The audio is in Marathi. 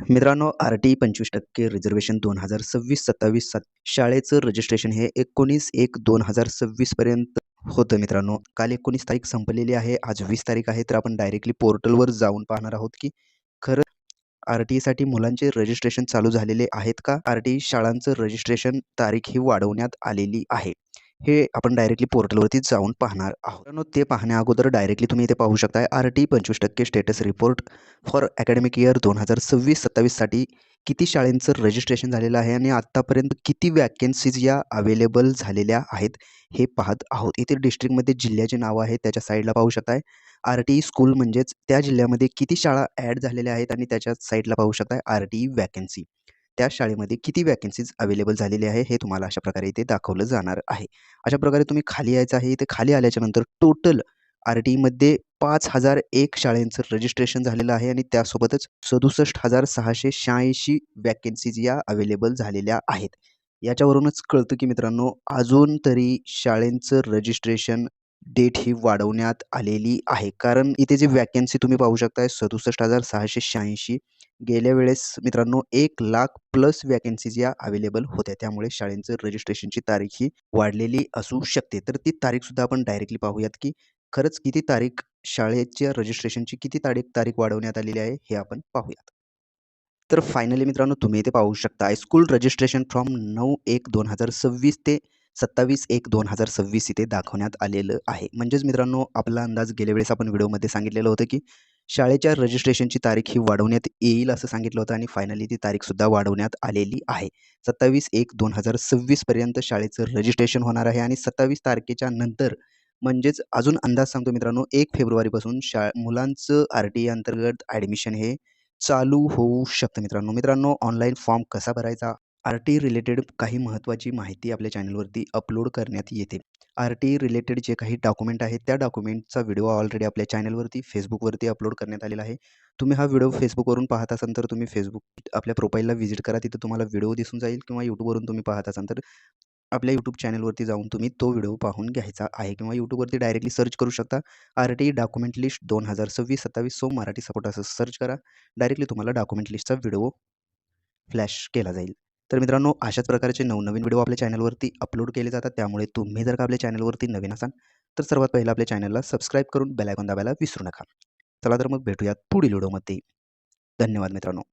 मित्रांनो, आर-टी 25% रिझर्व्हेशन 2026-27 शाळेचं रजिस्ट्रेशन हे 19/1/2026 पर्यंत होतं मित्रांनो. काल 19 तारीख संपलेली आहे. आज 20 तारीख आहे. तर आपण डायरेक्टली पोर्टलवर जाऊन पाहणार आहोत, की खरं आर-टीसाठी मुलांचे रजिस्ट्रेशन चालू झालेले आहेत का? आर-टी शाळांचं रजिस्ट्रेशन तारीख ही वाढवण्यात आलेली आहे. हे आपण डायरेक्टली पोर्टलवरती जाऊन पाहणार आहोत. मित्रांनो, ते पाहण्या अगोदर डायरेक्टली तुम्ही इथे पाहू शकताय RT 25% status report for academic year 2026-27साठी किती शाळेंचं रजिस्ट्रेशन झालेलं आहे आणि आत्तापर्यंत किती वॅकन्सीज या अवेलेबल झालेल्या आहेत हे पाहत आहोत. इथे डिस्ट्रिक्टमध्ये जिल्ह्याचे नाव आहे त्याच्या साईडला पाहू शकताय. आर-टी स्कूल म्हणजेच त्या जिल्ह्यामध्ये किती शाळा ॲड झालेल्या आहेत आणि त्याच्या साईडला पाहू शकताय आर-टी वॅकन्सी. त्या शाळेमध्ये किती वॅकन्सीज अवेलेबल झालेली आहे हे तुम्हाला अशा प्रकारे इथे दाखवलं जाणार आहे. अशा प्रकारे तुम्ही खाली यायचं आहे. इथे खाली आल्याच्यानंतर टोटल आर-टीमध्ये 5,001 शाळेंचं रजिस्ट्रेशन झालेलं आहे आणि त्यासोबतच 67,686 वॅकन्सीज या अवेलेबल झालेल्या आहेत. याच्यावरूनच कळतं की मित्रांनो, अजून तरी शाळेंचं रजिस्ट्रेशन डेट ही वाढवण्यात आलेली आहे. कारण इथे जी वॅकन्सी तुम्ही पाहू शकताय 67,686. गेल्या वेळेस मित्रांनो 1,00,000 प्लस वॅकन्सीज या अवेलेबल होत्या. त्यामुळे शाळेंचं रजिस्ट्रेशनची तारीख ही वाढलेली असू शकते. तर ती तारीखसुद्धा आपण डायरेक्टली पाहूयात, की खरंच किती तारीख शाळेच्या रजिस्ट्रेशनची किती तारीख वाढवण्यात आलेली आहे हे आपण पाहूयात. तर फायनली मित्रांनो, तुम्ही इथे पाहू शकता स्कूल रजिस्ट्रेशन फ्रॉम 9/1/2026 ते 27/1/2026 इथे दाखवण्यात आलेलं आहे. म्हणजेच मित्रांनो, आपला अंदाज गेल्या वेळेस आपण व्हिडिओमध्ये सांगितलेलं होतं, की शाळेच्या रजिस्ट्रेशनची तारीख ही वाढवण्यात येईल असं सांगितलं होतं आणि फायनली ती तारीखसुद्धा वाढवण्यात आलेली आहे. 27/1/2026 पर्यंत शाळेचं रजिस्ट्रेशन होणार आहे आणि 27 तारखेच्या नंतर म्हणजेच अजून अंदाज सांगतो मित्रांनो, 1 फेब्रुवारीपासून मुलांचं आर-टी अंतर्गत ॲडमिशन हे चालू होऊ शकतं मित्रांनो. मित्रांनो, ऑनलाईन फॉर्म कसा भरायचा? आर-टी रिलेटेड काही महत्त्वाची माहिती आपल्या चॅनलवरती अपलोड करण्यात येते. आर-टी रिलेटेड जे काही डॉक्युमेंट आहेत, त्या डॉक्युमेंटचा व्हिडिओ ऑलरेडी आपल्या चॅनलवरती, Facebookवरती अपलोड करण्यात आलेला आहे. तुम्ही हा व्हिडिओ Facebookवरून पाहत असाल तर तुम्ही आपल्या प्रोफाईलला व्हिजिट करा. तिथं तुम्हाला व्हिडिओ दिसून जाईल किंवा YouTubeवरून तुम्ही पाहत असाल तर आपल्या YouTube चॅनलवरती जाऊन तुम्ही तो व्हिडिओ पाहून घ्यायचा आहे किंवा YouTubeवरती डायरेक्टली सर्च करू शकता. R-T document list 2026-27 so Marathi support असं सर्च करा. डायरेक्टली तुम्हाला डॉक्युमेंट लिस्टचा व्हिडिओ फ्लॅश केला जाईल. तर मित्रांनो, अशाच प्रकारचे नवनवीन व्हिडिओ आपल्या चॅनलवरती अपलोड केले जातात. त्यामुळे तुम्ही जर का आपल्या चॅनलवरती नवीन असाल तर सर्वात पहिलं आपल्या चॅनलला सबस्क्राईब करून बेल आयकॉन दाबायला विसरू नका. चला तर मग भेटूयात पुढील व्हिडिओमध्ये. धन्यवाद मित्रांनो.